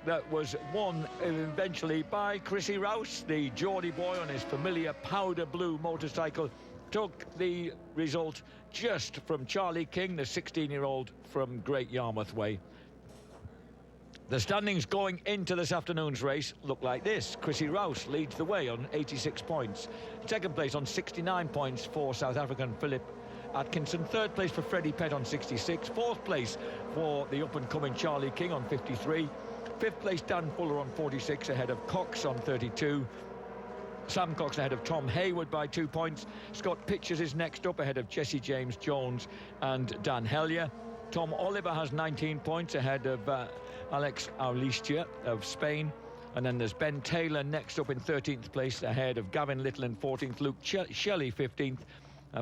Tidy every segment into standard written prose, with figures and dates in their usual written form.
that was won eventually by Chrissy Rouse, the Geordie boy on his familiar powder blue motorcycle. Took the result just from Charlie King, the 16-year-old from Great Yarmouth Way. The standings going into this afternoon's race look like this. Chrissy Rouse leads the way on 86 points. Second place on 69 points for South African Philip Atkinson. Third place for Freddie Pett on 66. Fourth place for the up-and-coming Charlie King on 53. Fifth place Dan Fuller on 46, ahead of Cox on 32. Sam Cox ahead of Tom Hayward by 2 points. Scott Pitchers is next up, ahead of Jesse James Jones and Dan Hellier. Tom Oliver has 19 points ahead of Alex Aulistia of Spain. And then there's Ben Taylor next up in 13th place, ahead of Gavin Little in 14th, Luke Shelley 15th,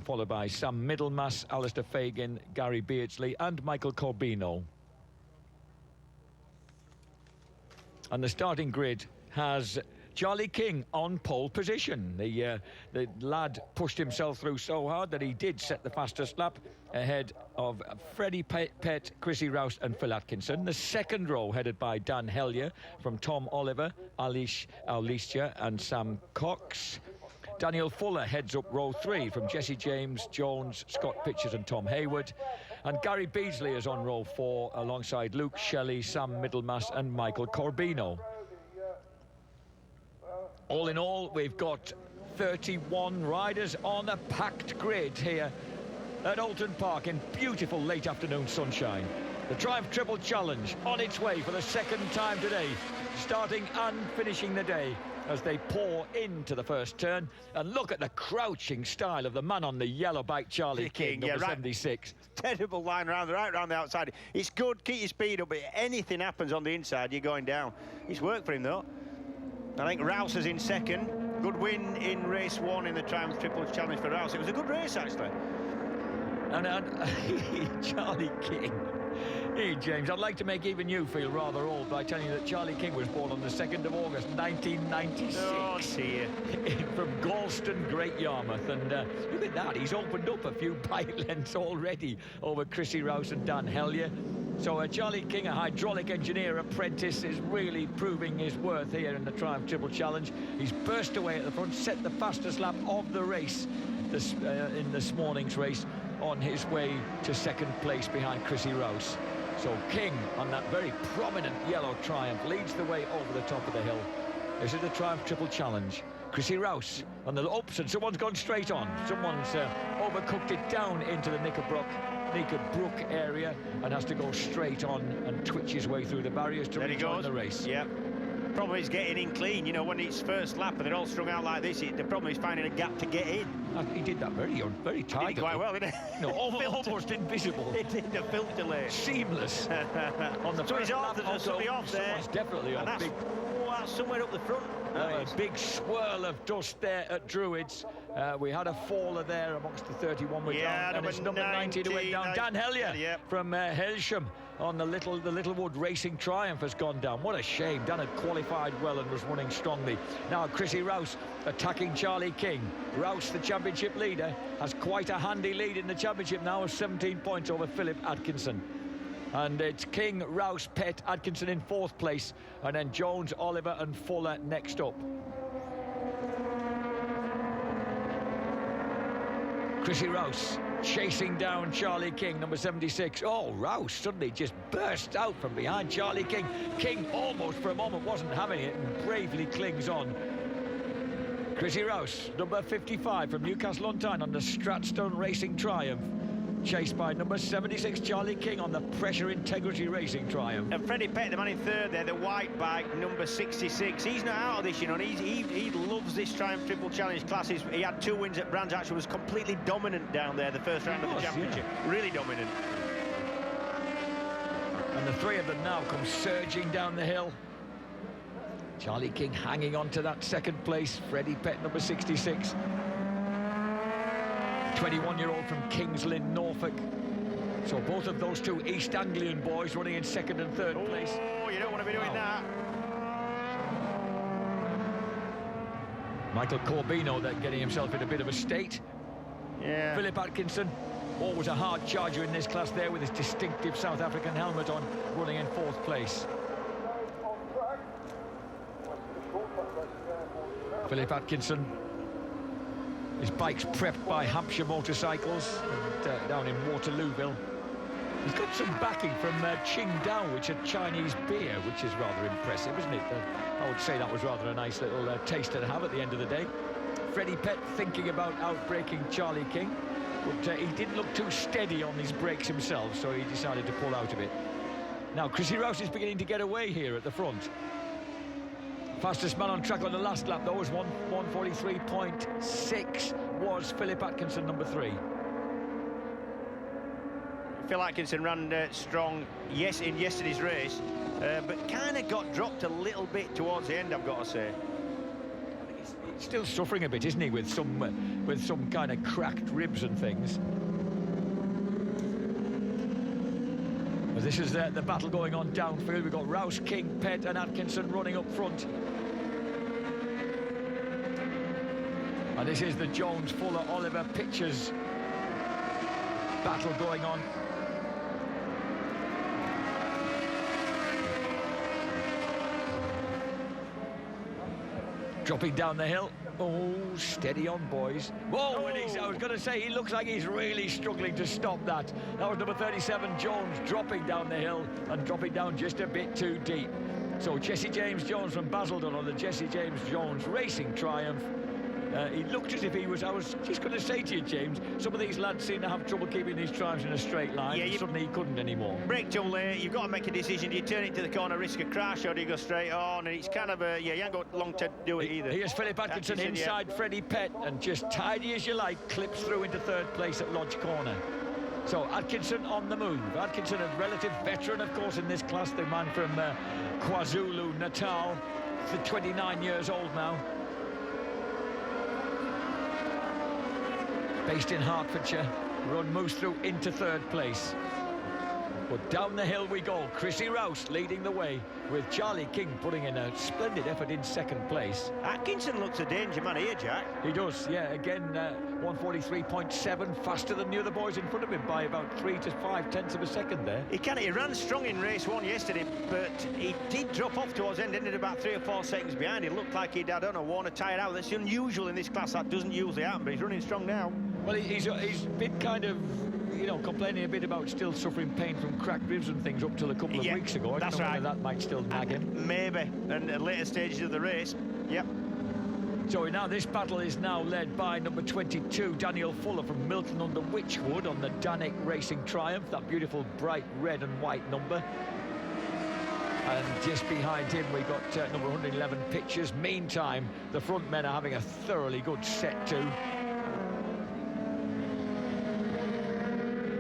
followed by Sam Middlemass, Alistair Fagan, Gary Beardsley and Michael Corbino. And the starting grid has Charlie King on pole position. The lad pushed himself through so hard that he did set the fastest lap, ahead of Freddie Pett, Chrissy Rouse and Phil Atkinson. The second row headed by Dan Hellier from Tom Oliver, Aulistia and Sam Cox. Daniel Fuller heads up row 3 from Jesse James, Jones, Scott Pitchers and Tom Hayward. And Gary Beardsley is on row 4 alongside Luke Shelley, Sam Middlemass and Michael Corbino. All in all, we've got 31 riders on a packed grid here at Oulton Park in beautiful late afternoon sunshine. The Triumph Triple Challenge on its way for the second time today, starting and finishing the day as they pour into the first turn. And look at the crouching style of the man on the yellow bike, Charlie King, number 76. Terrible line right round the outside. It's good, keep your speed up, but if anything happens on the inside, you're going down. It's worked for him, though. I think Rouse is in second. Good win in race 1 in the Triumph Triple Challenge for Rouse. It was a good race, actually. And Charlie King. Hey, James, I'd like to make even you feel rather old by telling you that Charlie King was born on the 2nd of August, 1996. Oh, dear. From Galston, Great Yarmouth. And look at that, he's opened up a few bike lengths already over Chrissy Rouse and Dan Hellier. So Charlie King, a hydraulic engineer apprentice, is really proving his worth here in the Triumph Triple Challenge. He's burst away at the front, set the fastest lap of the race in this morning's race, on his way to second place behind Chrissy Rouse. So King, on that very prominent yellow Triumph, leads the way over the top of the hill. This is the Triumph Triple Challenge. Chrissy Rouse on the ups, and someone's gone straight on. Someone's overcooked it down into the Knickerbrook area and has to go straight on and twitch his way through the barriers to rejoin the race. Yeah. Problem is getting in clean. You know, when it's first lap and they're all strung out like this, the problem is finding a gap to get in. He did that very tight. He did quite well, didn't he? No, almost invisible. It did the filter lane. Seamless. On the so first he's off. lap, There's somebody off there. Someone's definitely off. That's somewhere up the front. A big swirl of dust there at Druids. We had a faller there amongst the 31 we down, and it's number 19 who went down. Dan Hellier from Helsham on the Littlewood Racing Triumph has gone down. What a shame. Dan had qualified well and was running strongly. Now Chrissy Rouse attacking Charlie King. Rouse, the championship leader, has quite a handy lead in the championship now of 17 points over Philip Atkinson. And it's King, Rouse, Pett, Atkinson in 4th place, and then Jones, Oliver and Fuller next up. Chrissy Rouse chasing down Charlie King, number 76. Oh, Rouse suddenly just burst out from behind Charlie King. King almost for a moment wasn't having it and bravely clings on. Chrissy Rouse, number 55 from Newcastle-on-Tyne on the Stratstone Racing Triumph. Chased by number 76 Charlie King on the Pressure Integrity Racing Triumph. And Freddie Pett, the man in 3rd there, the white bike, number 66. He's not out of this, you know, and he loves this Triumph Triple Challenge classes. He had 2 wins at Brands, actually was completely dominant down there the first round of the championship. Yeah. Really dominant. And the 3 of them now come surging down the hill. Charlie King hanging on to that 2nd place. Freddie Pett, number 66. 21-year-old from Kings Lynn, Norfolk. So both of those 2 East Anglian boys running in 2nd and 3rd place. Oh, you don't want to be doing that. Michael Corbino then getting himself in a bit of a state. Yeah. Philip Atkinson, always a hard charger in this class there with his distinctive South African helmet on, running in 4th place. Philip Atkinson. His bike's prepped by Hampshire Motorcycles and, down in Waterlooville. He's got some backing from Qingdao, which is a Chinese beer, which is rather impressive, isn't it? I would say that was rather a nice little taster to have at the end of the day. Freddie Pett thinking about outbraking Charlie King, but he didn't look too steady on his brakes himself, so he decided to pull out of it. Now, Chrissy Rouse is beginning to get away here at the front. Fastest man on track on the last lap, though, was 1:43.6, was Philip Atkinson, number 3. Phil Atkinson ran strong, yes, in yesterday's race, but kind of got dropped a little bit towards the end, I've got to say. He's still suffering a bit, isn't he, with some kind of cracked ribs and things. But this is the battle going on downfield. We've got Rouse, King, Pett and Atkinson running up front. And this is the Jones, Fuller, Oliver, Pitchers battle going on. Dropping down the hill. Oh, steady on, boys. Whoa, and I was going to say, he looks like he's really struggling to stop that. That was number 37, Jones, dropping down the hill and dropping down just a bit too deep. So Jesse James Jones from Basildon on the Jesse James Jones Racing Triumph. He looked as if he was, I was just going to say to you, James, some of these lads seem to have trouble keeping these triumphs in a straight line. Yeah, suddenly he couldn't anymore. Brake too late, you've got to make a decision. Do you turn it to the corner, risk a crash, or do you go straight on? And it's kind of a, you ain't got long to do it either. Here's Philip Atkinson inside Freddie Pett, and just tidy as you like, clips through into third place at Lodge Corner. So Atkinson on the move. Atkinson, a relative veteran, of course, in this class, the man from KwaZulu-Natal, 29 years old now. Based in Hertfordshire, run moves through into third place. But down the hill we go. Chrissy Rouse leading the way, with Charlie King putting in a splendid effort in second place. Atkinson looks a danger man here, Jack. He does, yeah. Again, 1:43.7, faster than the other boys in front of him by about 3 to 5 tenths of a second there. He ran strong in race 1 yesterday, but he did drop off towards the end, ended about 3 or 4 seconds behind. It looked like he'd, I don't know, worn a tyre out. That's unusual in this class. That doesn't usually happen, but he's running strong now. Well, he's been kind of, you know, complaining a bit about still suffering pain from cracked ribs and things up till a couple of weeks ago. I don't know whether that might still nag him. Maybe, and at later stages of the race. Yep. So now this battle is now led by number 22, Daniel Fuller from Milton under Wychwood on the Danik Racing Triumph, that beautiful bright red and white number. And just behind him we got number 111, Pitchers. Meantime, the front men are having a thoroughly good set too.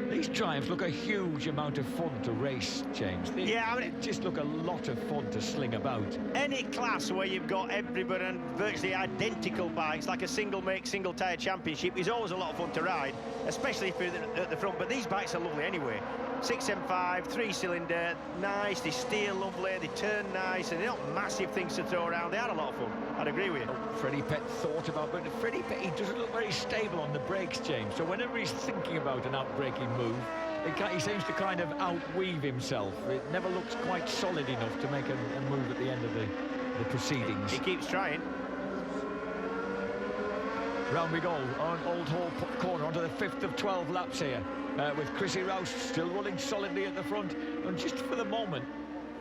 These Triumphs look a huge amount of fun to race, James. They just look a lot of fun to sling about. Any class where you've got everybody and virtually identical bikes, like a single-make, single-tyre championship, is always a lot of fun to ride, especially if you're at the front. But these bikes are lovely anyway. 6M5, 3-cylinder, nice, they steer lovely, they turn nice, and they're not massive things to throw around. They are a lot of fun. I'd agree with you. Freddie Pett thought about, but Freddie Pett, he doesn't look very stable on the brakes, James. So whenever he's thinking about an outbraking move, he seems to kind of outweave himself. It never looks quite solid enough to make a move at the end of the proceedings. He keeps trying. Round we go on Old Hall Corner onto the 5th of 12 laps here, with Chrissy Rouse still running solidly at the front. And just for the moment,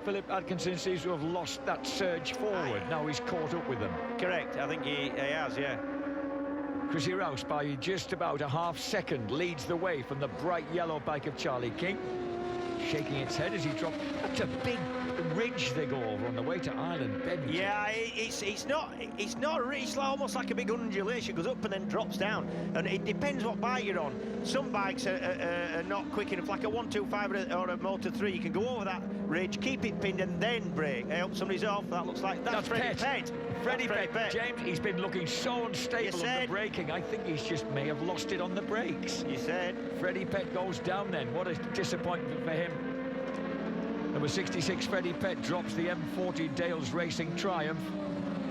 Philip Atkinson seems to have lost that surge forward. Now he's caught up with them. Correct, I think he has, yeah. Chrissy Rouse, by just about a half second, leads the way from the bright yellow bike of Charlie King. Shaking its head as he drops. That's a big ridge they go over on the way to Island Bend. Yeah, it's almost like a big undulation. It goes up and then drops down, and it depends what bike you're on. Some bikes are not quick enough, like a 125 or a Motor 3. You can go over that ridge, keep it pinned, and then brake. I hope somebody's off. That looks like that's Freddie Pett. Freddie Pett. James, he's been looking so unstable on the braking. I think he's just may have lost it on the brakes. You said. Freddie Pett goes down then. What a disappointment for him. Number 66, Freddie Pett, drops the M40 Dales Racing Triumph.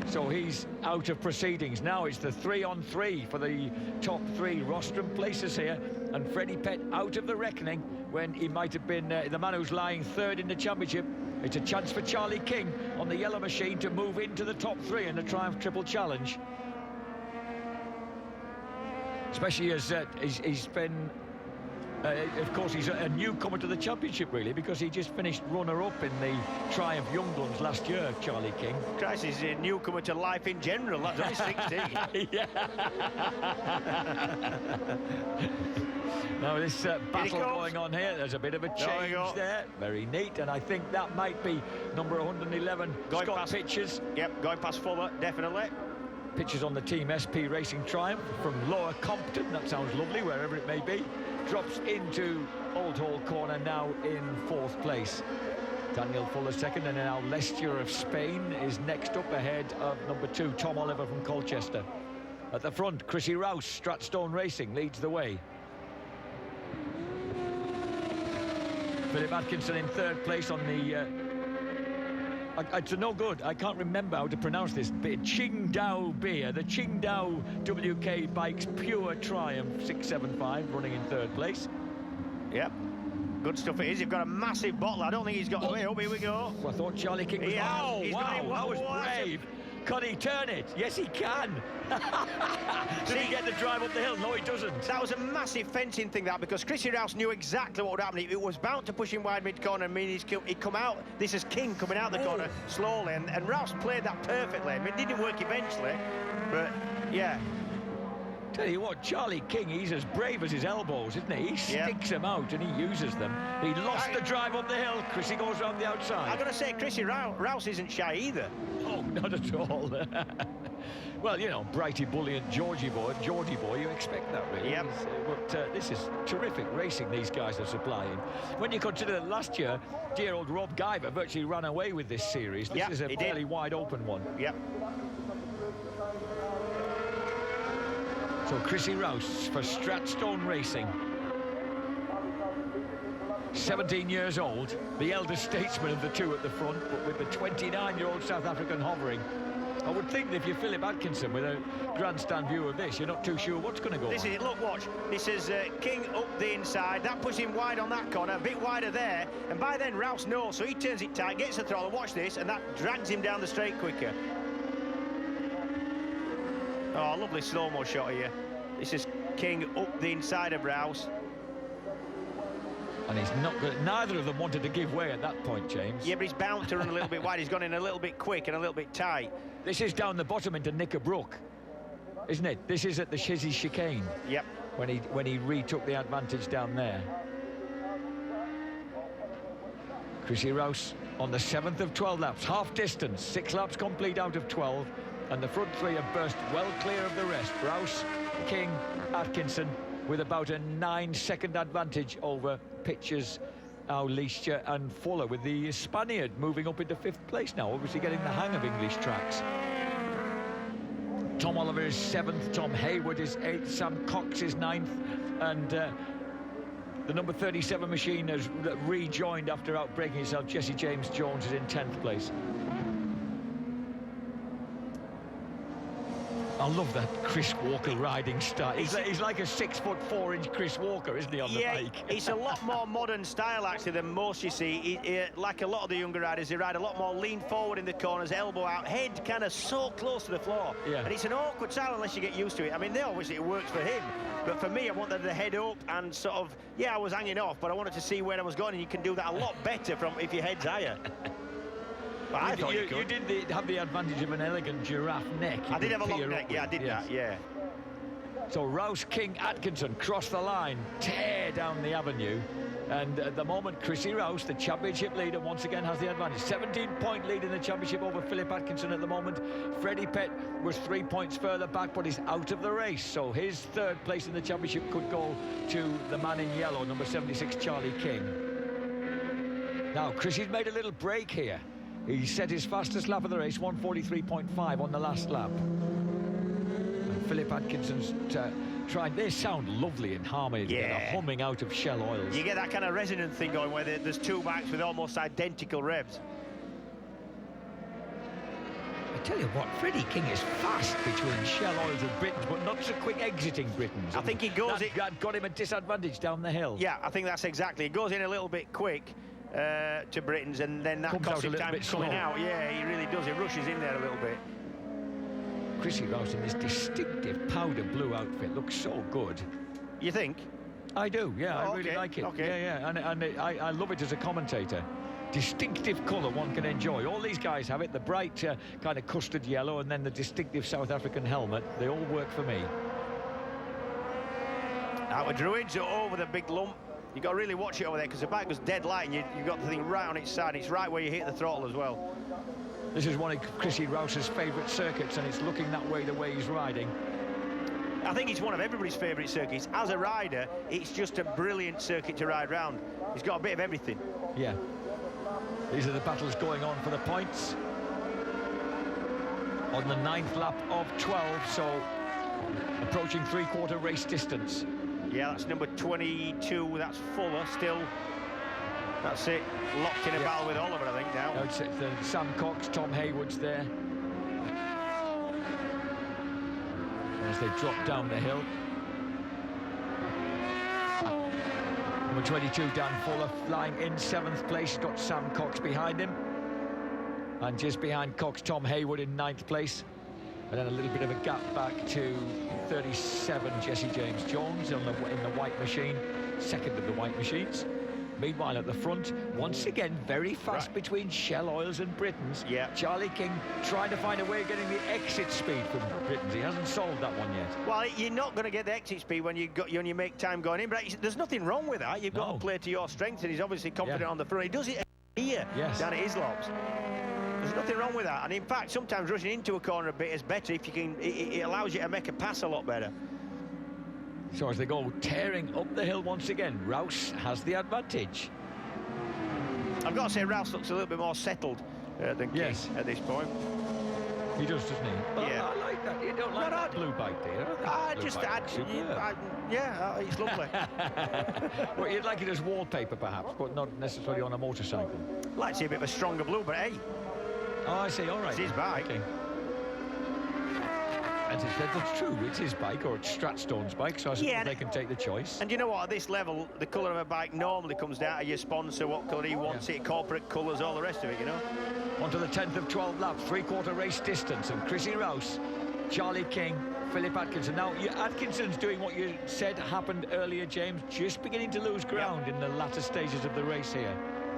So he's out of proceedings. Now it's the 3-on-3 for the top 3 rostrum places here. And Freddie Pett out of the reckoning when he might have been the man who's lying third in the championship. It's a chance for Charlie King on the yellow machine to move into the top 3 in the Triumph Triple Challenge. Especially as he's been, of course, he's a newcomer to the championship, really, because he just finished runner-up in the Triumph Youngbloods last year, Charlie King. Christ, he's a newcomer to life in general. That's only 16. Yeah. Now this battle going on here, there's a bit of a change there. Very neat, and I think that might be number 111, going Scott past Pitchers. Yep, going past Fuller, definitely. Pitchers on the Team SP Racing Triumph from Lower Compton. That sounds lovely, wherever it may be. Drops into Old Hall Corner now in 4th place. Daniel Fuller second, and now Lestier of Spain is next up ahead of number 2, Tom Oliver from Colchester. At the front, Chrissy Rouse, Stratstone Racing, leads the way. Philip Atkinson in 3rd place on the... it's no good. I can't remember how to pronounce this. Qingdao beer. The Qingdao WK Bikes Pure Triumph 675 running in 3rd place. Yep. Good stuff it is. You've got a massive bottle. I don't think he's got the way up. Here we go. I thought Charlie King was... Oh, wow, that was brave. Can he turn it? Yes, he can. Did he get the drive up the hill? No, he doesn't. That was a massive fencing thing, that, because Chrissy Rouse knew exactly what would happen. It was bound to push him wide mid-corner. I mean, he'd come out. This is King coming out the corner slowly, and Rouse played that perfectly. I mean, it didn't work eventually, but, yeah. Tell you what, Charlie King, he's as brave as his elbows, isn't he? He sticks them out and he uses them. He lost the drive up the hill. Chrissy goes round the outside. I've got to say, Chrissy Rouse isn't shy either. Oh, not at all. Well, you know, brighty, buoyant Geordie boy, you expect that, really. Yep. But this is terrific racing these guys are supplying. When you consider that last year, dear old Rob Guyver virtually ran away with this series. This is a fairly wide open one. Yep. So Chrissy Rouse for Stratstone Racing. 17 years old, the eldest statesman of the 2 at the front, but with the 29-year-old South African hovering. I would think that if you're Philip Atkinson with a grandstand view of this, you're not too sure what's going to go This on. is it, look, watch. This is King up the inside. That puts him wide on that corner, a bit wider there. And by then, Rouse knows, so he turns it tight, gets the throttle, watch this, and that drags him down the straight quicker. Oh, lovely slow-mo shot here. This is King up the inside of Rouse. And he's not good. Neither of them wanted to give way at that point, James. Yeah, but he's bound to run a little bit wide. He's gone in a little bit quick and a little bit tight. This is down the bottom into Knickerbrook, isn't it? This is at the Shizzy chicane. Yep. When he retook the advantage down there. Chrissy Rouse on the 7th of 12 laps, half distance, 6 laps complete out of 12, and the front 3 have burst well clear of the rest. Rouse, King, Atkinson with about a 9-second advantage over Pitchers, Lestier and Fuller, with the Spaniard moving up into 5th place now, obviously getting the hang of English tracks. Tom Oliver is 7th, Tom Hayward is 8th, Sam Cox is 9th, and the number 37 machine has rejoined after outbreaking itself. Jesse James Jones is in 10th place. I love that Chris Walker riding style. He's like a 6'4" Chris Walker, isn't he, on the bike? It's a lot more modern style, actually, than most you see. Like a lot of the younger riders, they ride a lot more lean forward in the corners, elbow out, head kind of so close to the floor. Yeah. And it's an awkward style unless you get used to it. I mean, obviously it works for him, but for me, I wanted the head up and sort of, yeah, I was hanging off, but I wanted to see where I was going, and you can do that a lot better if your head's higher. But I thought you did have the advantage of an elegant giraffe neck. I did have a long neck, yeah, I did that, yeah. So Rouse, King, Atkinson cross the line, tear down the avenue, and at the moment Chrissy Rouse, the championship leader, once again has the advantage. 17-point lead in the championship over Philip Atkinson at the moment. Freddie Pett was 3 points further back, but he's out of the race, so his 3rd place in the championship could go to the man in yellow, number 76, Charlie King. Now Chrissy's made a little break here. He set his fastest lap of the race, 1:43.5 on the last lap. And Philip Atkinson's trying. They sound lovely in harmony. Yeah. They're humming out of Shell Oils. You get that kind of resonant thing going where there's 2 bikes with almost identical revs. I tell you what, Freddie King is fast between Shell Oils and Britons, but not so quick exiting Britons. I think he goes... That got him a disadvantage down the hill. Yeah, I think that's exactly. He goes in a little bit quick. to Britain's, and then that Comes costs out a him little time bit coming slow. out. Yeah, he really does. He rushes in there a little bit. Chrissy Rouse in this distinctive powder blue outfit looks so good. You think? I do, yeah, Oh, I really okay, like it. okay. Yeah, and I love it as a commentator. Distinctive colour one can enjoy. All these guys have it, the bright kind of custard yellow and then the distinctive South African helmet. They all work for me. Out with Druids over the big lump. You've got to really watch it over there because the bike goes dead light and you've got the thing right on its side. It's right where you hit the throttle as well. This is one of Chrissy Rouse's favourite circuits, and it's looking that way the way he's riding. I think it's one of everybody's favourite circuits. As a rider, it's just a brilliant circuit to ride round. It's got a bit of everything. Yeah. These are the battles going on for the points. On the 9th lap of 12, so approaching three-quarter race distance. Yeah, that's number 22. That's Fuller still. That's it. Locked in a battle with Oliver, I think, now. No, it's Sam Cox, Tom Haywood's there. As they drop down the hill. Number 22, Dan Fuller, flying in 7th place. He's got Sam Cox behind him. And just behind Cox, Tom Haywood in 9th place. And then a little bit of a gap back to 37, Jesse James Jones in the white machine. Second of the white machines. Meanwhile, at the front, once again, very fast between Shell Oils and Britain's. Yeah. Charlie King trying to find a way of getting the exit speed from Britain's. He hasn't solved that one yet. Well, you're not going to get the exit speed when you make time going in, but there's nothing wrong with that. You've got to play to your strengths, and he's obviously confident on the front. He does it here, down at Islop's. There's nothing wrong with that. And in fact, sometimes rushing into a corner a bit is better if you can. It allows you to make a pass a lot better. So as they go tearing up the hill once again, Rouse has the advantage. I've got to say, Rouse looks a little bit more settled than King at this point. He does, doesn't he? But yeah. I like that. You don't like that blue bike, do you? Yeah, it's lovely. Well, you'd like it as wallpaper, perhaps, but not necessarily on a motorcycle. I'd like to see a bit of a stronger blue, but hey. Oh, I see. All right. It's his bike. Okay. And that's true. It's his bike, or it's Stratstone's bike, so I suppose they can take the choice. And you know what? At this level, the colour of a bike normally comes down to your sponsor, what colour he wants it, corporate colours, all the rest of it, you know? On to the 10th of 12 laps, three-quarter race distance, and Chrissy Rouse, Charlie King, Philip Atkinson. Now, Atkinson's doing what you said happened earlier, James, just beginning to lose ground in the latter stages of the race here.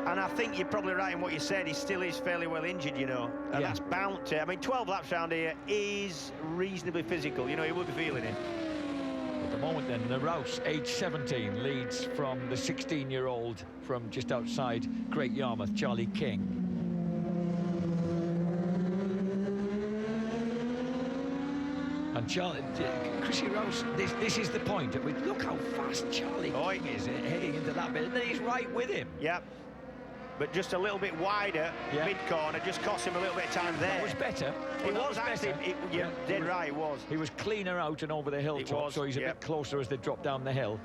And I think you're probably right in what you said. He still is fairly well injured, you know. And that's bound to. I mean, 12 laps round here is reasonably physical. You know, he would be feeling it. At the moment, then, the Rouse, age 17, leads from the 16-year-old from just outside Great Yarmouth, Charlie King. And Chrissy Rouse, this is the point. Look how fast Charlie King is heading into that bit. And then he's right with him. Yep. But just a little bit wider, mid-corner, just cost him a little bit of time there. That was better. It was actually, you're dead right, it was. He was cleaner out and over the hilltop, so he's a bit closer as they drop down the hill.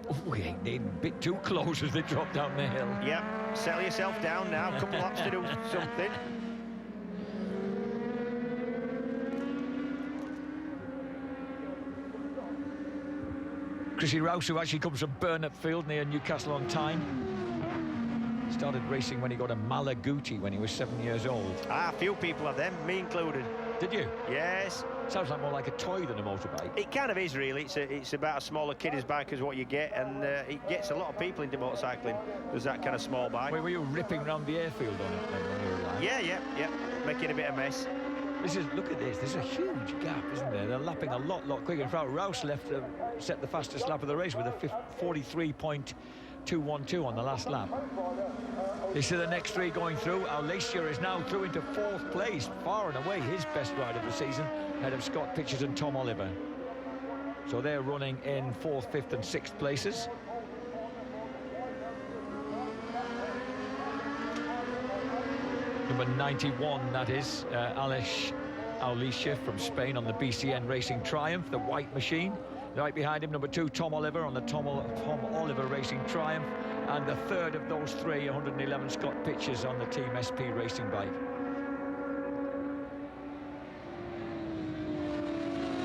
Oh, he ain't a bit too close as they drop down the hill. Yep, settle yourself down now, a couple laps to do something. Chrissy Rouse, who actually comes from Burnett Field near Newcastle on Tyne. Started racing when he got a Malaguti when he was 7 years old. A few people have them, me included. Did you? Yes. Sounds like more like a toy than a motorbike. It kind of is, really. It's about a smaller kiddie's bike as what you get, and it gets a lot of people into motorcycling. There's that kind of small bike. Were you ripping around the airfield on it then when you were alive? Yeah. Making a bit of mess. Look at this. There's a huge gap, isn't there? They're lapping a lot quicker. In fact, Rouse set the fastest lap of the race with a 43.212 on the last lap. This is the next three going through. Alessia is now through into 4th place, far and away his best ride of the season, ahead of Scott Pitchers and Tom Oliver. So they're running in 4th, 5th and 6th places. Number 91, that is Alessia from Spain on the BCN Racing Triumph, the white machine. Right behind him, number 2, Tom Oliver on the Tom Oliver Racing Triumph. And the third of those three, 111, Scott Pitchers on the Team SP Racing bike.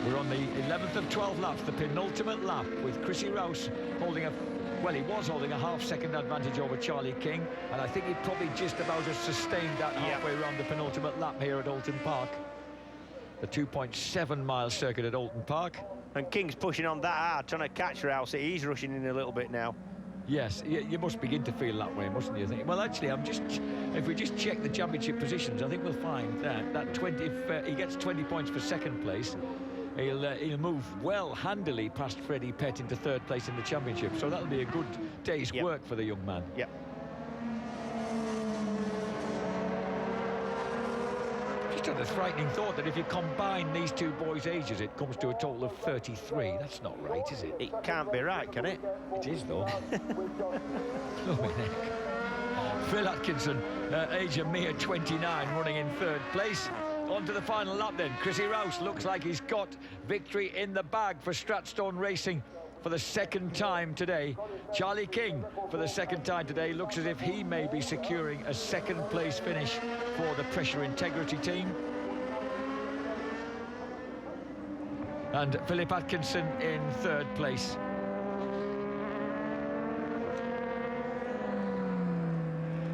We're on the 11th of 12 laps, the penultimate lap, with Chrissy Rouse holding a well, he was holding a half-second advantage over Charlie King, and I think he probably just about has sustained that halfway around the penultimate lap here at Oulton Park. The 2.7-mile circuit at Oulton Park. And King's pushing on that hard, trying to catch Rouse. He's rushing in a little bit now. Yes, you must begin to feel that way, mustn't you? Think, well, actually, if we just check the championship positions, I think we'll find that 20. If he gets 20 points for second place, he'll move well handily past Freddie Pett into third place in the championship. So that'll be a good day's work for the young man. Yep. Just had a frightening thought that if you combine these two boys' ages, it comes to a total of 33. That's not right, is it? It can't be right, can it? It is, though. Phil Atkinson, age of mere 29, running in third place. On to the final lap then. Chrissy Rouse looks like he's got victory in the bag for Stratstone Racing for the second time today. Charlie King, for the second time today, looks as if he may be securing a second place finish for the Pressure Integrity team. And Philip Atkinson in third place.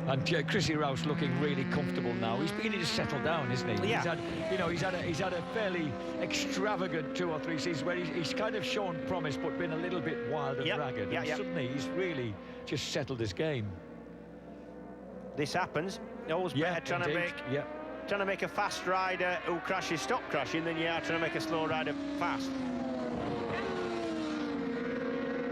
And Chrissy Rouse looking really comfortable now. He's beginning to settle down, isn't he? Yeah. He's had a fairly extravagant 2 or 3 seasons where he's kind of shown promise but been a little bit wild and ragged. And suddenly he's really just settled his game. This happens. Always better trying to make a fast rider who crashes stop crashing than you are trying to make a slow rider fast.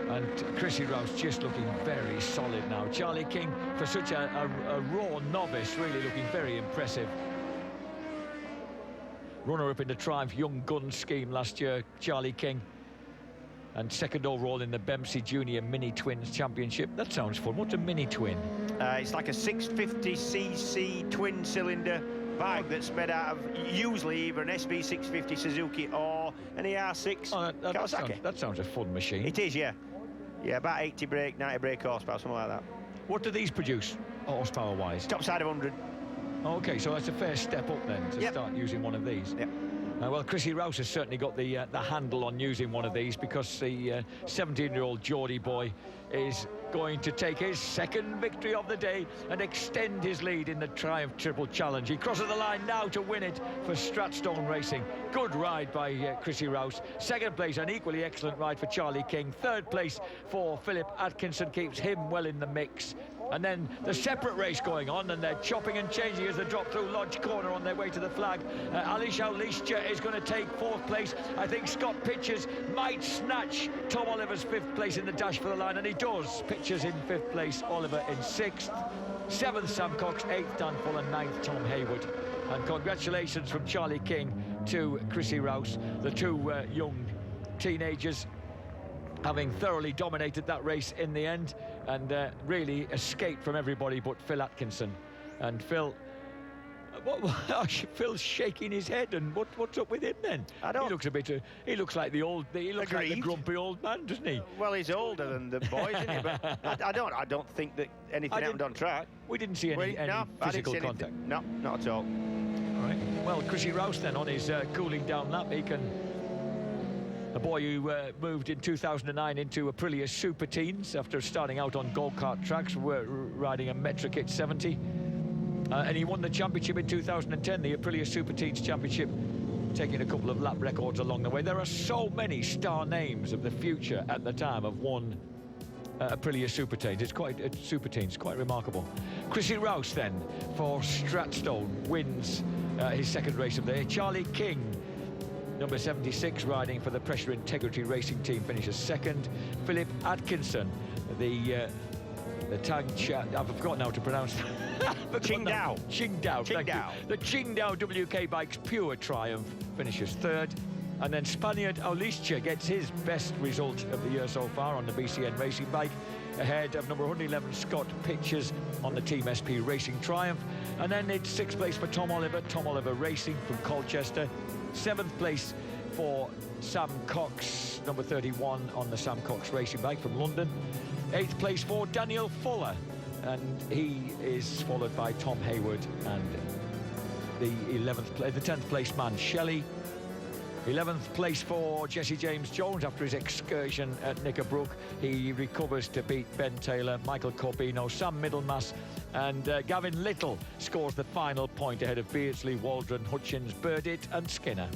And Chrissy Rouse just looking very solid now. Charlie King, for such a raw novice, really looking very impressive. Runner-up in the Triumph Young Guns scheme last year, Charlie King. And second overall in the Bempsey Junior Mini Twins Championship. That sounds fun. What's a mini twin? It's like a 650cc twin-cylinder bike that's made out of usually either an SB650 Suzuki or an ER6 Kawasaki. That sounds a fun machine. It is, yeah. Yeah, about 80 brake, 90 brake horsepower, something like that. What do these produce, horsepower-wise? Top side of 100. OK, so that's a fair step up then to start using one of these. Yep. Well, Chrissy Rouse has certainly got the handle on using one of these, because the 17-year-old Geordie boy is going to take his second victory of the day and extend his lead in the Triumph Triple Challenge. He crosses the line now to win it for Stratstone Racing. Good ride by Chrissy Rouse. Second place, an equally excellent ride for Charlie King. Third place for Philip Atkinson, keeps him well in the mix. And then the separate race going on, and they're chopping and changing as they drop through Lodge Corner on their way to the flag. Alish Aulisha is going to take fourth place. I think Scott Pitchers might snatch Tom Oliver's fifth place in the dash for the line, and he does. Pitchers in fifth place, Oliver in sixth. Seventh, Sam Cox. Eighth, Dan Fuller. Ninth, Tom Hayward. And congratulations from Charlie King to Chrissy Rouse, the two young teenagers, having thoroughly dominated that race in the end, and really escaped from everybody but Phil Atkinson. And Phil, Phil's shaking his head. And what's up with him then? He looks a bit. He looks like like the grumpy old man, doesn't he? Well, he's older than the boys, isn't he? But I don't think that anything happened on track. We didn't see any physical contact. No, not at all. All right. Well, Chrissy Rouse then on his cooling down lap. A boy who moved in 2009 into Aprilia Super Teens after starting out on go-kart tracks, riding a Metrokit 70. And he won the championship in 2010, the Aprilia Super Teens Championship, taking a couple of lap records along the way. There are so many star names of the future at the time have won Aprilia Super Teens. It's quite remarkable. Chrissy Rouse then for Stratstone wins his second race of the day. Charlie King, number 76, riding for the Pressure Integrity Racing team, finishes second. Philip Atkinson, the I've forgotten how to pronounce Qingdao. Qingdao. Thank you. The Qingdao WK Bikes Pure Triumph finishes third. And then Spaniard Aulisha gets his best result of the year so far on the BCN racing bike, ahead of number 111 Scott Pitchers on the Team SP Racing Triumph. And then it's sixth place for Tom Oliver Racing from Colchester. Seventh place for Sam Cox, number 31 on the Sam Cox racing bike from London. Eighth place for Daniel Fuller, and he is followed by Tom Hayward and the 10th place man Shelley. 11th place for Jesse James Jones after his excursion at Knickerbrook. He recovers to beat Ben Taylor, Michael Corbino, Sam Middlemass, and Gavin Little scores the final point ahead of Beardsley, Waldron, Hutchins, Burdett and Skinner.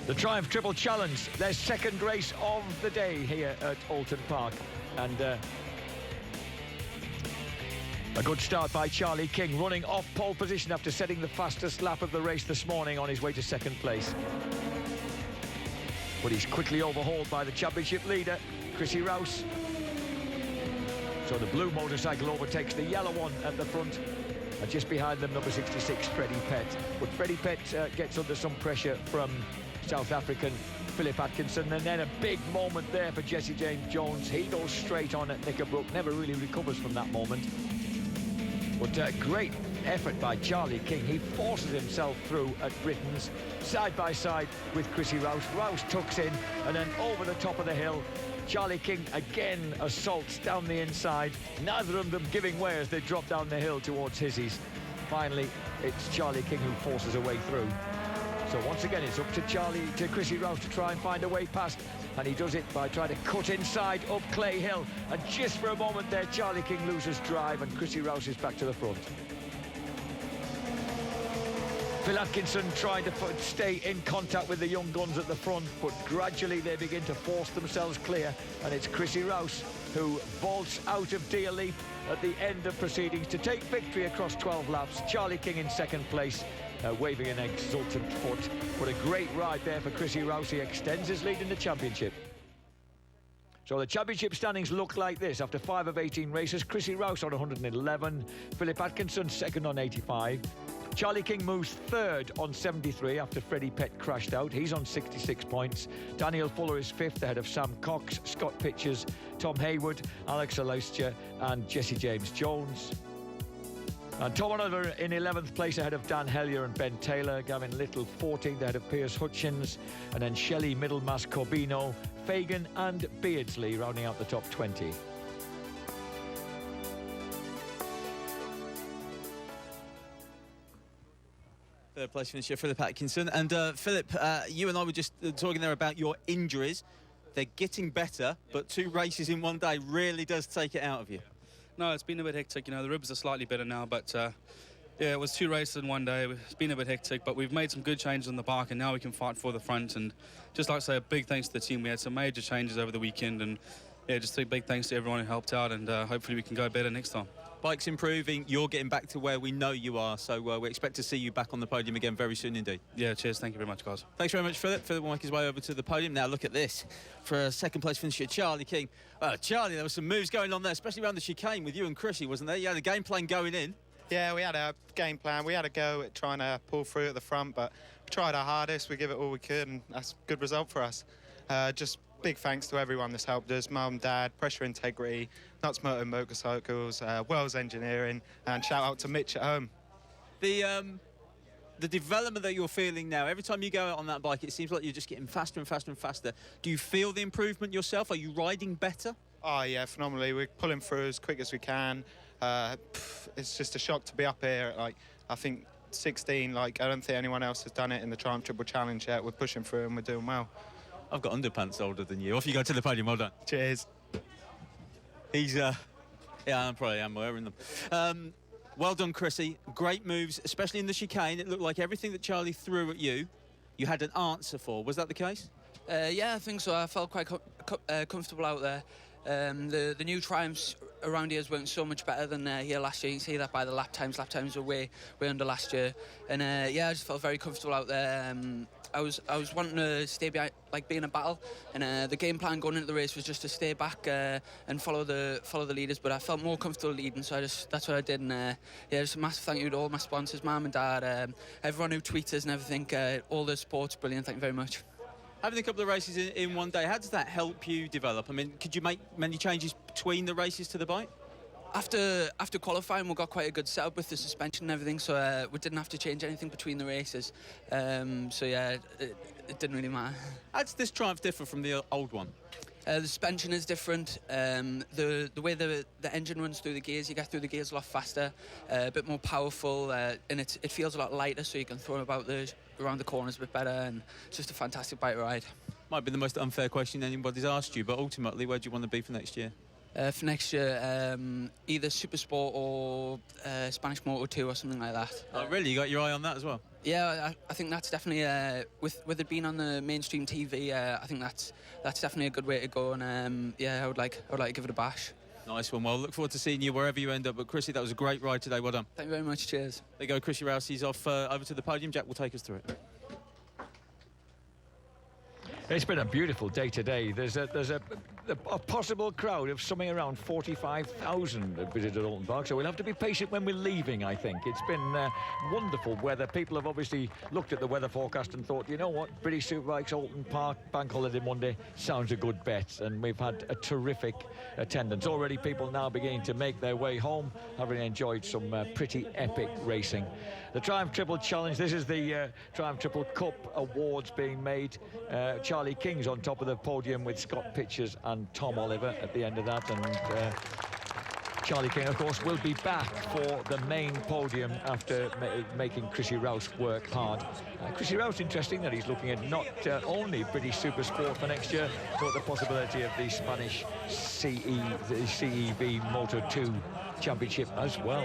The Triumph Triple Challenge, their second race of the day here at Oulton Park. And a good start by Charlie King, running off pole position after setting the fastest lap of the race this morning on his way to second place. But he's quickly overhauled by the championship leader, Chrissy Rouse. So the blue motorcycle overtakes the yellow one at the front. And just behind them, number 66, Freddie Pett. But Freddie Pett gets under some pressure from South African Philip Atkinson, and then a big moment there for Jesse James Jones. He goes straight on at Knickerbrook, never really recovers from that moment. But great effort by Charlie King. He forces himself through at Britain's, side by side with Chrissy Rouse. Rouse tucks in, and then over the top of the hill, Charlie King again assaults down the inside. Neither of them giving way as they drop down the hill towards Hissies. Finally, it's Charlie King who forces a way through. So once again, it's up to Chrissy Rouse to try and find a way past. And he does it by trying to cut inside up Clay Hill. And just for a moment there, Charlie King loses drive and Chrissy Rouse is back to the front. Phil Atkinson trying to stay in contact with the young guns at the front, but gradually they begin to force themselves clear. And it's Chrissy Rouse who vaults out of Deer Leap at the end of proceedings to take victory across 12 laps. Charlie King in second place, waving an exultant foot. But a great ride there for Chrissy Rouse. He extends his lead in the championship. So the championship standings look like this. After 5 of 18 races, Chrissy Rouse on 111, Philip Atkinson second on 85. Charlie King moves third on 73 after Freddie Pett crashed out. He's on 66 points. Daniel Fuller is fifth ahead of Sam Cox, Scott Pitchers, Tom Hayward, Alex Alaustia and Jesse James Jones. And Tom Oliver in 11th place ahead of Dan Hellier and Ben Taylor. Gavin Little 14th ahead of Piers Hutchins. And then Shelley, Middlemass, Corbino, Fagan and Beardsley rounding out the top 20. Third place finisher, Philip Atkinson. And Philip, you and I were just talking there about your injuries. They're getting better, but 2 races in one day really does take it out of you. No, it's been a bit hectic. You know, the ribs are slightly better now, but yeah, it was 2 races in one day. It's been a bit hectic, but we've made some good changes on the bike, and now we can fight for the front. And just like I say, a big thanks to the team. We had some major changes over the weekend, and yeah, just a big thanks to everyone who helped out, and hopefully we can go better next time. Bike's improving, you're getting back to where we know you are, so we expect to see you back on the podium again very soon indeed. Yeah, cheers. Thank you very much, guys. Thanks very much, Philip. Philip will make his way over to the podium. Now look at this. For a second place finisher, Charlie King. Charlie, there were some moves going on there, especially around the chicane with you and Chrissy, wasn't there? You had a game plan going in. Yeah, we had a game plan. We had a go at trying to pull through at the front, but we tried our hardest. We give it all we could, and that's a good result for us. Just big thanks to everyone that's helped us, Mum, Dad, Pressure Integrity, Nuts Motorcycles, Wells Engineering, and shout out to Mitch at home. The development that you're feeling now, every time you go out on that bike, it seems like you're just getting faster and faster and faster. Do you feel the improvement yourself? Are you riding better? Oh, yeah, phenomenally. We're pulling through as quick as we can. It's just a shock to be up here at, like, I think 16. Like, I don't think anyone else has done it in the Triumph Triple Challenge yet. We're pushing through and we're doing well. I've got underpants older than you. Off you go to the podium, well done. Cheers. He's, yeah, I probably am wearing them. Well done, Chrissy. Great moves, especially in the chicane. It looked like everything that Charlie threw at you, you had an answer for. Was that the case? Yeah, I think so. I felt quite comfortable out there. The new Triumphs around here went so much better than here last year. You can see that by the lap times. Lap times were way under last year. And yeah, I just felt very comfortable out there. I was wanting to stay behind, like be in a battle, and the game plan going into the race was just to stay back and follow the leaders. But I felt more comfortable leading, so that's what I did. And yeah, just a massive thank you to all my sponsors, Mum and Dad, everyone who tweets us and everything. All the support's brilliant. Thank you very much. Having a couple of races in one day, how does that help you develop? I mean, could you make many changes between the races to the bike? After qualifying, we got quite a good setup with the suspension and everything, so we didn't have to change anything between the races. So yeah, it didn't really matter. How does this Triumph differ from the old one? The suspension is different. The way the engine runs through the gears, you get through the gears a lot faster, a bit more powerful, and it feels a lot lighter, so you can throw about around the corners a bit better, and it's just a fantastic bike ride. Might be the most unfair question anybody's asked you, but ultimately, where do you want to be for next year? For next year, either Super Sport or Spanish Moto 2 or something like that. Oh, really? You got your eye on that as well? Yeah, I think that's definitely with it being on the mainstream TV. I think that's definitely a good way to go, and yeah, I would like to give it a bash. Nice one. Well, look forward to seeing you wherever you end up. But Chrissy, that was a great ride today. Well done. Thank you very much. Cheers. There you go, Chrissy Rouse. He's off over to the podium. Jack will take us through it. It's been a beautiful day today. There's a possible crowd of something around 45,000 that visited Oulton Park, so we'll have to be patient when we're leaving, I think. It's been wonderful weather. People have obviously looked at the weather forecast and thought, you know what, British Superbikes, Oulton Park, Bank Holiday Monday, sounds a good bet. And we've had a terrific attendance. Already people now beginning to make their way home, having enjoyed some pretty epic racing. The Triumph Triple Challenge, this is the Triumph Triple Cup awards being made. Charlie King's on top of the podium with Scott Pitchers and Tom Oliver at the end of that, and Charlie King, of course, will be back for the main podium after making Chrissy Rouse work hard. Chrissy Rouse, interesting that he's looking at not only British Super Sport for next year, but the possibility of the Spanish CEV Moto 2 Championship as well,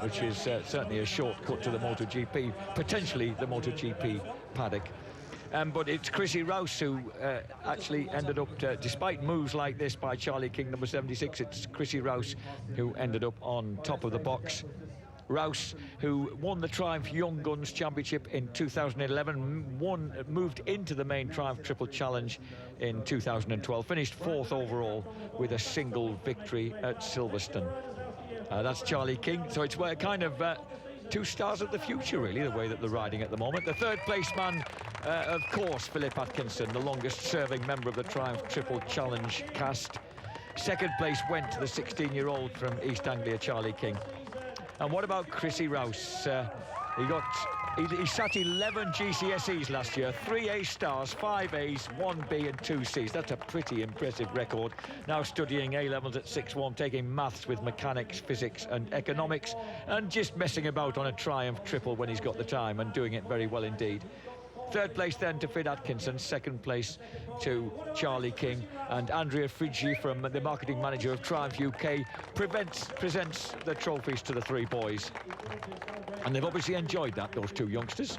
which is certainly a shortcut to the MotoGP, potentially the MotoGP paddock. But it's Chrissy Rouse who actually ended up, despite moves like this by Charlie King, number 76, it's Chrissy Rouse who ended up on top of the box. Rouse, who won the Triumph Young Guns Championship in 2011, moved into the main Triumph Triple Challenge in 2012, finished fourth overall with a single victory at Silverstone. That's Charlie King, so it's kind of two stars of the future, really, the way that they're riding at the moment. The third place man, of course, Philip Atkinson, the longest serving member of the Triumph Triple Challenge cast. Second place went to the 16-year-old from East Anglia, Charlie King. And what about Chrissy Rouse? He sat 11 GCSEs last year, 3 A stars, 5 A's, 1 B and 2 C's. That's a pretty impressive record. Now studying A-levels at 6-1, taking maths with mechanics, physics and economics, and just messing about on a Triumph Triple when he's got the time, and doing it very well indeed. Third place then to Fid Atkinson, second place to Charlie King, and Andrea Frigi, from the marketing manager of Triumph UK, presents the trophies to the three boys. And they've obviously enjoyed that, those two youngsters.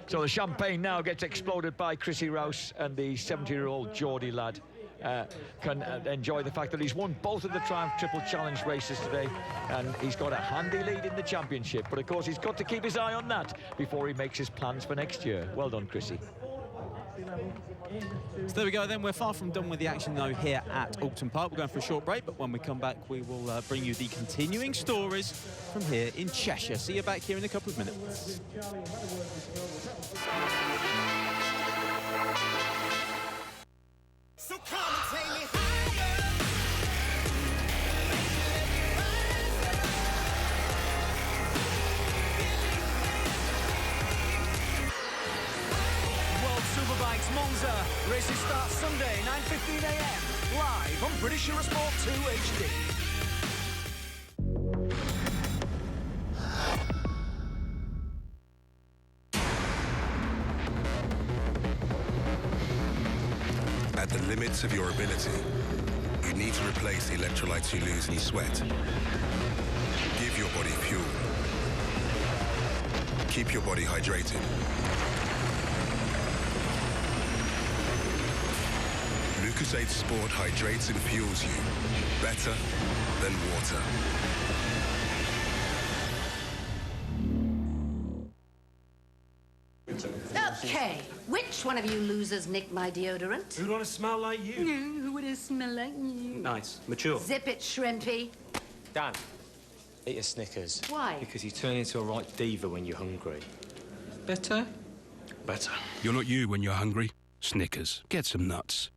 So the champagne now gets exploded by Chrissy Rouse, and the 70-year-old Geordie lad can enjoy the fact that he's won both of the Triumph Triple Challenge races today, and he's got a handy lead in the championship. But of course he's got to keep his eye on that before he makes his plans for next year. Well done, Chrissy. So there we go then. We're far from done with the action though here at Oulton Park. We're going for a short break, but when we come back we will bring you the continuing stories from here in Cheshire. See you back here in a couple of minutes. So come and take me higher. World Superbikes Monza. Races start Sunday, 9:15 a.m. live on British Eurosport 2 HD. At the limits of your ability, you need to replace the electrolytes you lose in your sweat. Give your body fuel. Keep your body hydrated. Lucozade Sport hydrates and fuels you better than water. Okay, which one of you losers nicked my deodorant? Who'd want to smell like you? Who would smell like you? Nice. Mature. Zip it, Shrimpy. Dan, eat a Snickers. Why? Because you turn into a right diva when you're hungry. Better? Better. You're not you when you're hungry. Snickers. Get some nuts.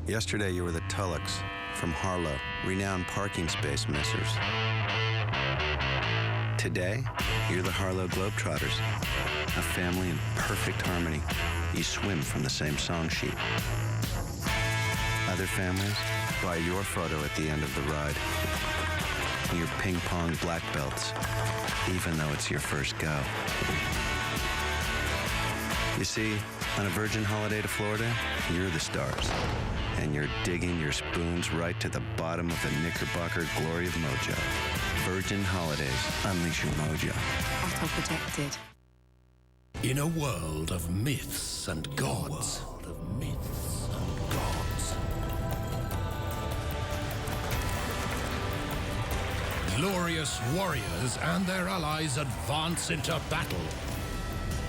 Yesterday, you were the Tullocks from Harlow, renowned parking space missers. Today, you're the Harlow Globetrotters, a family in perfect harmony. You swim from the same song sheet. Other families buy your photo at the end of the ride. Your ping pong black belts, even though it's your first go. You see, on a Virgin holiday to Florida, you're the stars. And you're digging your spoons right to the bottom of the Knickerbocker glory of mojo. Virgin Holidays, unleash your mojo. Auto protected. In a world of myths and gods. Glorious warriors and their allies advance into battle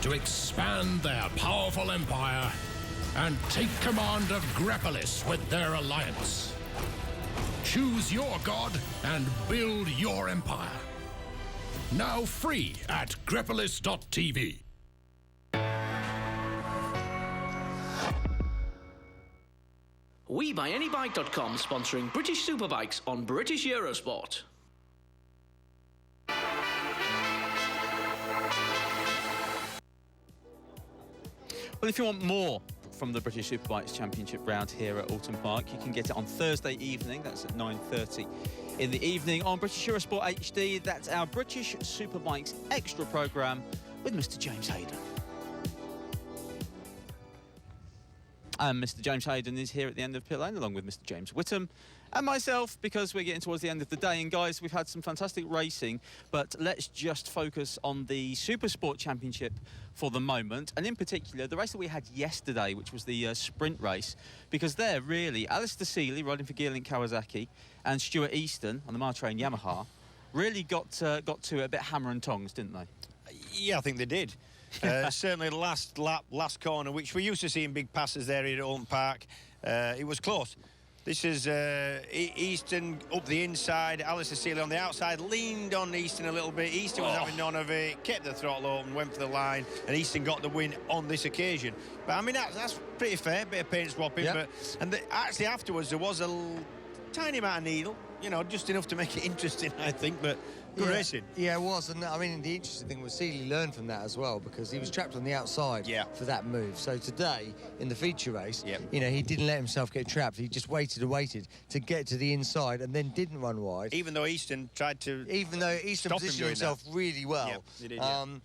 to expand their powerful empire and take command of Grepolis with their alliance. Choose your god and build your empire. Now free at grepolis.tv. WeBuyAnyBike.com sponsoring British Superbikes on British Eurosport. Well, if you want more from the British Superbikes Championship round here at Oulton Park, you can get it on Thursday evening. That's at 9:30 in the evening on British Eurosport HD. That's our British Superbikes extra programme with Mr. James Hayden. And Mr. James Hayden is here at the end of pit lane along with Mr. James Whittam and myself, because we're getting towards the end of the day. And guys, we've had some fantastic racing, but let's just focus on the Supersport Championship for the moment, and in particular the race that we had yesterday, which was the sprint race, because there really Alistair Seeley riding for Gearlink Kawasaki and Stuart Easton on the Martrain Yamaha really got to it a bit hammer and tongs, didn't they? Yeah, I think they did. Certainly the last lap, last corner, which we're used to seeing big passes there here at Oulton Park. It was close. This is Easton up the inside, Alistair Seeley on the outside, leaned on Easton a little bit. Easton was having none of it, kept the throttle open, went for the line, and Easton got the win on this occasion. But I mean, that's pretty fair, bit of paint swapping. Yep. Actually afterwards there was a tiny amount of needle, you know, just enough to make it interesting, I think, but good racing. Yeah, it was. And I mean, the interesting thing was Seeley learned from that as well, because he was trapped on the outside for that move. So today, in the feature race, you know, he didn't let himself get trapped. He just waited and waited to get to the inside and then didn't run wide. Even though Easton tried to positioned himself really well. Yeah, he did, and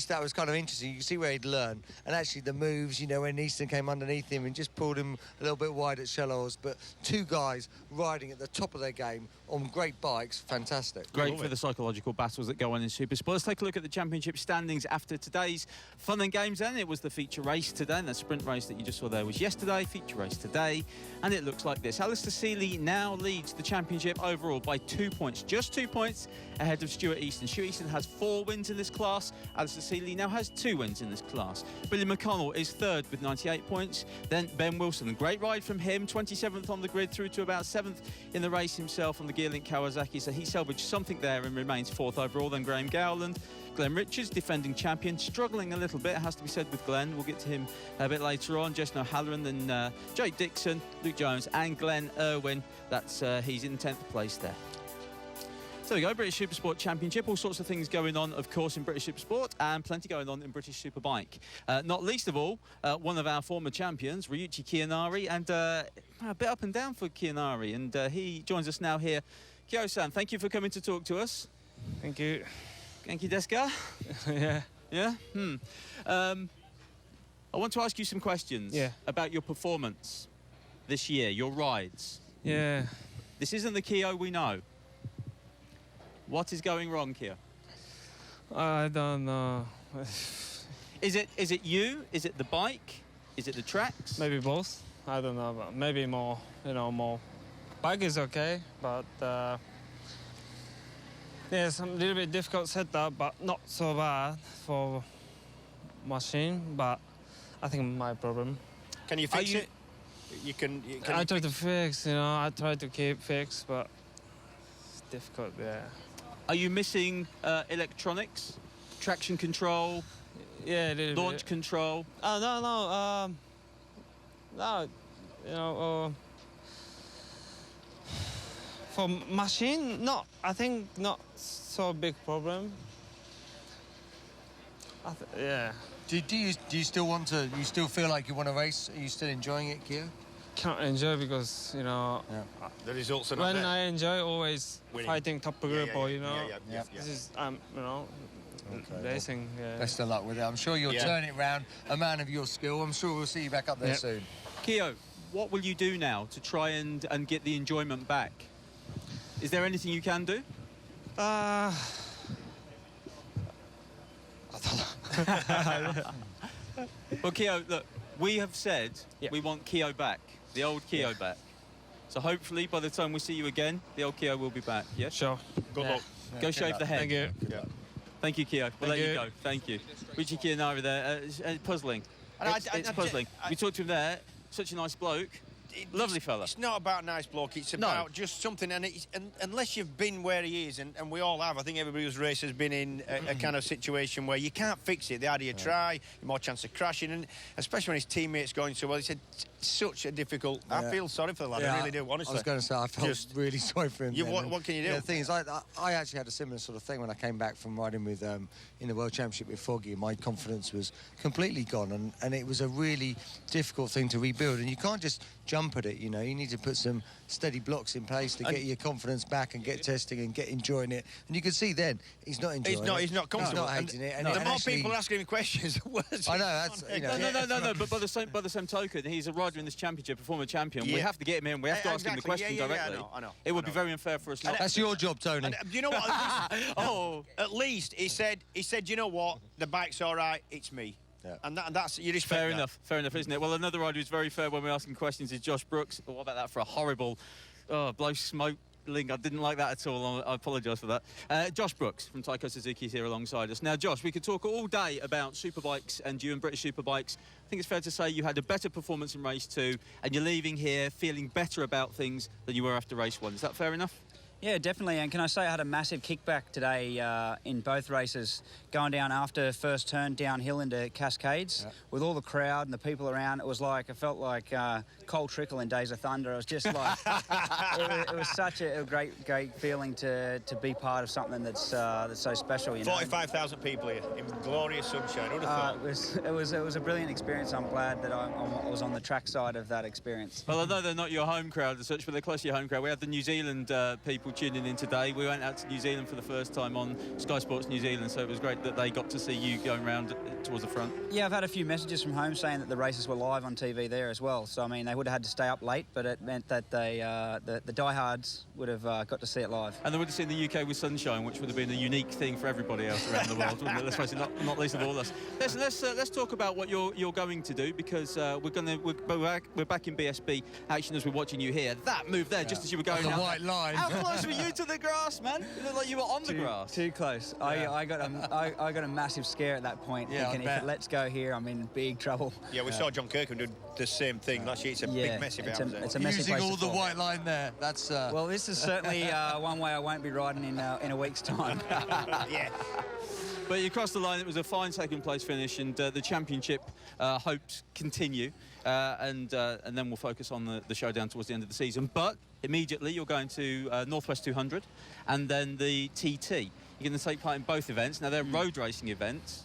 that was kind of interesting. You can see where he'd learned. And actually the moves, you know, when Easton came underneath him and just pulled him a little bit wide at Shellos, but two guys riding at the top of their game on great bikes, fantastic. Great for the psychological battles that go on in Supersport. Let's take a look at the championship standings after today's fun and games then. It was the feature race today, and the sprint race that you just saw there was yesterday, feature race today, and it looks like this. Alistair Seeley now leads the championship overall by 2 points, just 2 points ahead of Stuart Easton. Stuart Easton has 4 wins in this class. Alistair Seeley now has 2 wins in this class. Billy McConnell is third with 98 points. Then Ben Wilson, a great ride from him, 27th on the grid through to about 7th in the race himself on the Gearlink Kawasaki, so he salvaged something there and remains 4th overall. Then Graham Gowland, Glenn Richards, defending champion, struggling a little bit, has to be said, with Glenn. We'll get to him a bit later on. Jason O'Halloran, then Jake Dixon, Luke Jones and Glenn Irwin. He's in 10th place there. So there we go, British Supersport Championship. All sorts of things going on, of course, in British Supersport, and plenty going on in British Superbike. Not least of all, one of our former champions, Ryuichi Kiyanari, and a bit up and down for Kiyanari, and he joins us now here. Kyo-san, thank you for coming to talk to us. Thank you. Genki desu ka? Yeah. Yeah? I want to ask you some questions about your performance this year, your rides. Yeah. This isn't the Kyo we know. What is going wrong here? I don't know. Is it you? Is it the bike? Is it the tracks? Maybe both. I don't know, but maybe more, more. Bike is okay, but some little bit difficult setup, but not so bad for machine, but I think my problem. Can you fix it? I try to fix, I try to keep fixed, but it's difficult, Are you missing electronics? Traction control? Yeah, a little launch bit. control? No. No, you know, for machine, I think not so big problem. Yeah. Do you still want to? You still feel like you want to race? Are you still enjoying it, Kia? Can't enjoy because, you know, the results are not when there. I enjoy always Winning. fighting top group or, you know, Yeah. this is, you know, racing. Yeah. Best of luck with it. I'm sure you'll turn it round. A man of your skill. I'm sure we'll see you back up there soon. Keo, what will you do now to try and get the enjoyment back? Is there anything you can do? I don't know. Well, Keo, look, we have said we want Keo back, the old Keo back. So hopefully by the time we see you again, the old Keo will be back, yeah? Sure. Good luck. Go shave the head. Thank you. Thank you, Keo. We'll let you go. Thank you. Richie Kianara there, puzzling. It's puzzling. We talked to him there, such a nice bloke. Lovely fella. It's not about nice bloke, it's about just something, and unless you've been where he is, and we all have, I think everybody who's raced has been in a kind of situation where you can't fix it. The harder you try, the more chance of crashing, and especially when his teammates going so well, he said such a difficult... I feel sorry for the lad, I really do, honestly. I was going to say, I felt really sorry for him. What can you do? Yeah, the thing is, I actually had a similar sort of thing when I came back from riding with in the World Championship with Foggy. My confidence was completely gone, and it was a really difficult thing to rebuild, and you can't just jump at it, you know. You need to put some steady blocks in place to get your confidence back and get testing and get enjoying it. And you can see then he's not enjoying it. He's not comfortable. He's not hating it. And the more people are asking him questions, the worse. I know, that's... You know, No, but by the same token, he's a rider in this championship, a former champion. We have to get him in. We have to ask him the question directly. I know. It would be very unfair for us not. That's your job, Tony. And, you know what? At least he said, you know what? The bike's all right. It's me. Yeah. And that's you respect fair enough, isn't it? Well, another rider who's very fair when we're asking questions is Josh Brooks. What about that for a horrible blow smoke link? I didn't like that at all. I apologise for that. Josh Brooks from Taiko Suzuki is here alongside us. Now, Josh, we could talk all day about superbikes and you and British Superbikes. I think it's fair to say you had a better performance in race 2 and you're leaving here feeling better about things than you were after race 1. Is that fair enough? Yeah, definitely. And can I say I had a massive kickback today in both races, going down after first turn downhill into Cascades with all the crowd and the people around. It was like, I felt like Cole Trickle in Days of Thunder. It was just like, it was such a great feeling to be part of something that's so special. You know? 45,000 people here in glorious sunshine. Who would have thought? It was a brilliant experience. I'm glad that I was on the track side of that experience. Well, I know they're not your home crowd as such, but they're close to your home crowd. We had the New Zealand people tuning in today. We went out to New Zealand for the first time on Sky Sports New Zealand, so it was great that they got to see you going around towards the front. Yeah, I've had a few messages from home saying that the races were live on TV there as well. So, I mean, they would have had to stay up late, but it meant that the diehards would have got to see it live. And they would have seen the UK with sunshime, which would have been a unique thing for everybody else around the world, wouldn't it? Let's face it, not least of all us. Let's talk about what you're going to do, because we're back in BSB action as we're watching you here. That move there, just as you were going on the out. white line. How close were you to the grass, man? It looked like you were on the grass. Too close. Yeah. I got a massive scare at that point, thinking if it lets go here, I'm in big trouble. Yeah, we saw John Kirkham do the same thing last year. It's a big messy it's a messy Using place all to the fall. white line there. That's well, this is certainly one way I won't be riding in a week's time. Yeah. But you crossed the line. It was a fine second-place finish, and the championship hoped continue, and then we'll focus on the showdown towards the end of the season. But immediately you're going to Northwest 200, and then the TT. You're going to take part in both events. Now they're road racing events,